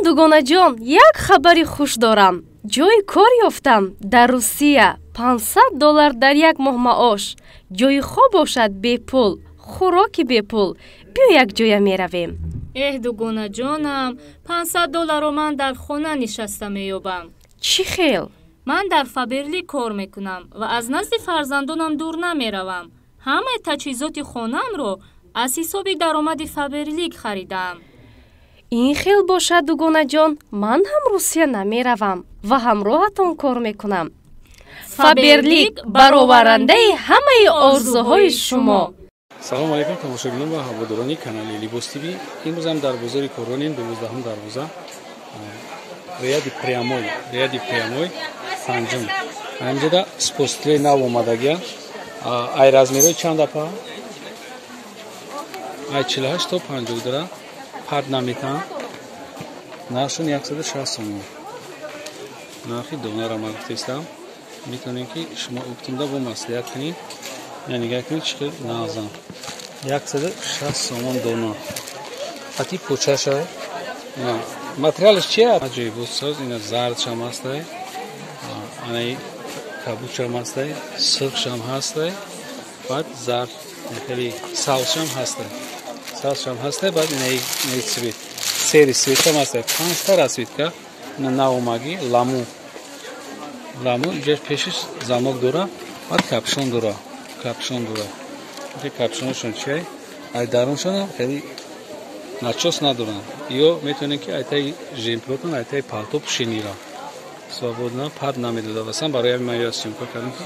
дугонаҷон, як хабари хуш дорам. ҷойи кор ёфтам дар Русия. $500 дар як моҳ маош. ҷойи хоб бошад бепул, хӯроки бепул. биё як ҷоя меравем. дугонаҷонам, $500 ман дар хона нишаста меёбам. чӣ хел? ман дар Фаберлик кор мекунам ва аз назди фарзандонам дур намеравам. ҳамаи таҷҳизоти хонаамро аз ҳисоби даромади Фаберлик харидам. ин хел бошад дугонаҷон, ман ҳам Русия намеравам ва ҳамроҳатон кор мекунам. Фаберлик бароварандаи ҳамаи орзуҳои шумо. салому алайкум тамошобинон ва ҳаводорони канали Libos TV. имрӯз ҳам дар бозори Коронин 12 дарвоза рияди прямой панҷум ҳамҷода спортстрой нав омадагия ай размерои чанд апа ай 48 то 50 дора пад наметан нархшон 160 сомон нархи донара ман гуфтестам метавонем ки шумо уктунда бо маслиҳат кунед я нигоҳ кунед чӣ хел нағзан 160 сомон дона хати почаша материалш чия аҷоиботсоз ина зардшам ҳастай анаи кабучам ҳастай сирхшам ҳастай баъд зард хели савсшам ҳастай баъд инаи цвет сери светшам ҳастай 5 та расветка ина наомагӣ ламу иҷош пешиш замок дора баъд капшон дора капшонашон чиай ай даруншона хели начос надоранд ё метавонем ки айтаи жемплотон айтаи палто пушенира свободна пад намедода васан барои ҳамин ман ёро сёмка кардам ки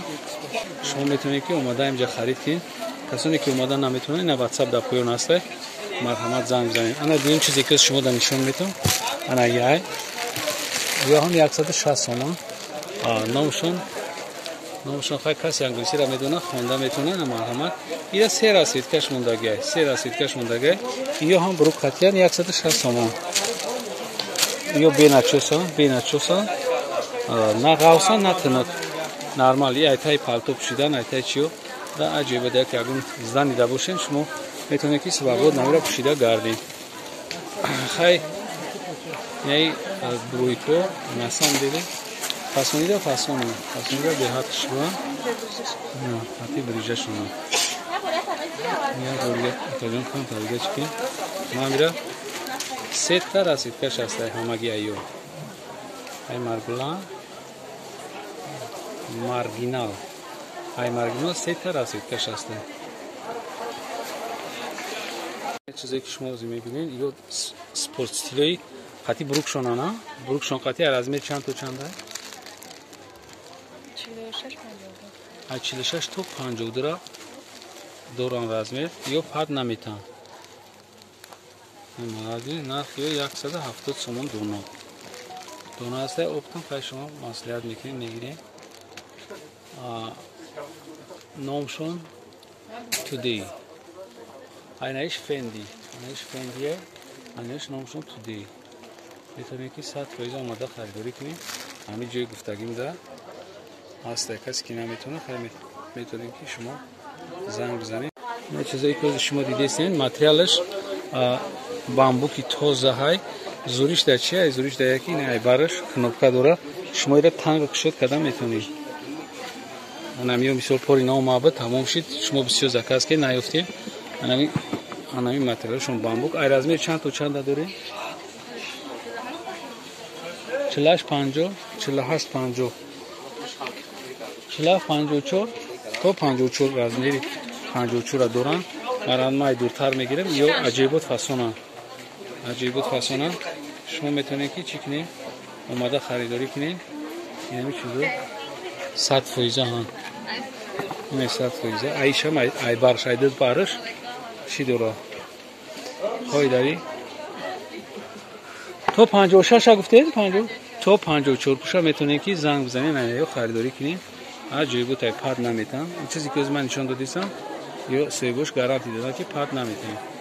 шумо метавонед ки омада инҷа харид кунед касоне ки омада наметавонед ина ватсап дар поён ҳастай марҳамат занг бизанед ана дуюм чизе ки шумо дар нишон метавон ана яй ё ҳам 160 сомон номшон хай каси англисиро медона хонда метавона ина марҳамат ира се расветкаш мондагай ё ҳам брукатиян 160 сомон ё беначоса на ғавсан на тинок нормал айтаи палто пушидан айтаи чиё да аҷоибода як ягон занида бошем шумо метавонед ки свобод намира пушида гардед хай яи буройко на самом деле фасонида беҳад шуа ҳати брижашона як бори италиён кам тавида чики мамира сетта расидкаш ҳастай ҳамаги айё ай маргинал сетта расидкаш ҳастай чизе ки шумо озӣ мебинед ё спортстилои қати брукшонана брукшон қати размер чанд то чанда 46 то 50 дора доран размер ё пад наметан нарх ё 170 сомон дона ҳастай оптон хай шумо маслиҳат мекунед мегиред номшон today айнаиш фендие айнаиш номшон today метавонед ки 100% омада харидорӣ кунед ҳамин ҷои гуфтагим да ҳастай касе ки наметавона хай метавонед ки шумо занг бизанед ин чизое ки шумо дидестед материалаш бамбуки тоза ҳай зуришда чия зуришда яки ин бараш кнопка дора шумо ира танга кушод карда метавонед анамиё мисол пори наомаба тамом шид шумо бисёр заказ ки наёфтед анами материалшон бамбук ай размер чанд то чанда дорем 48 50 48 50 54 то 54 размери 54 доранд маранмай дуртар мегирем ё аҷоибот фасона шумо метавонед ки чӣ кунед омада харидорӣ кунед инами чизо 100% ҳан ина 100% айшам ай барш айдад барш чӣ дора ҳойдари то 56 а гуфтед 50 то 54 пуша метавонед ки занг бизанед ё харидорӣ кунед аҷоибот ай пад наметан чизе ки оз ман нишон додистам ё сӯйбош гарантӣ додам ки пад наметавонед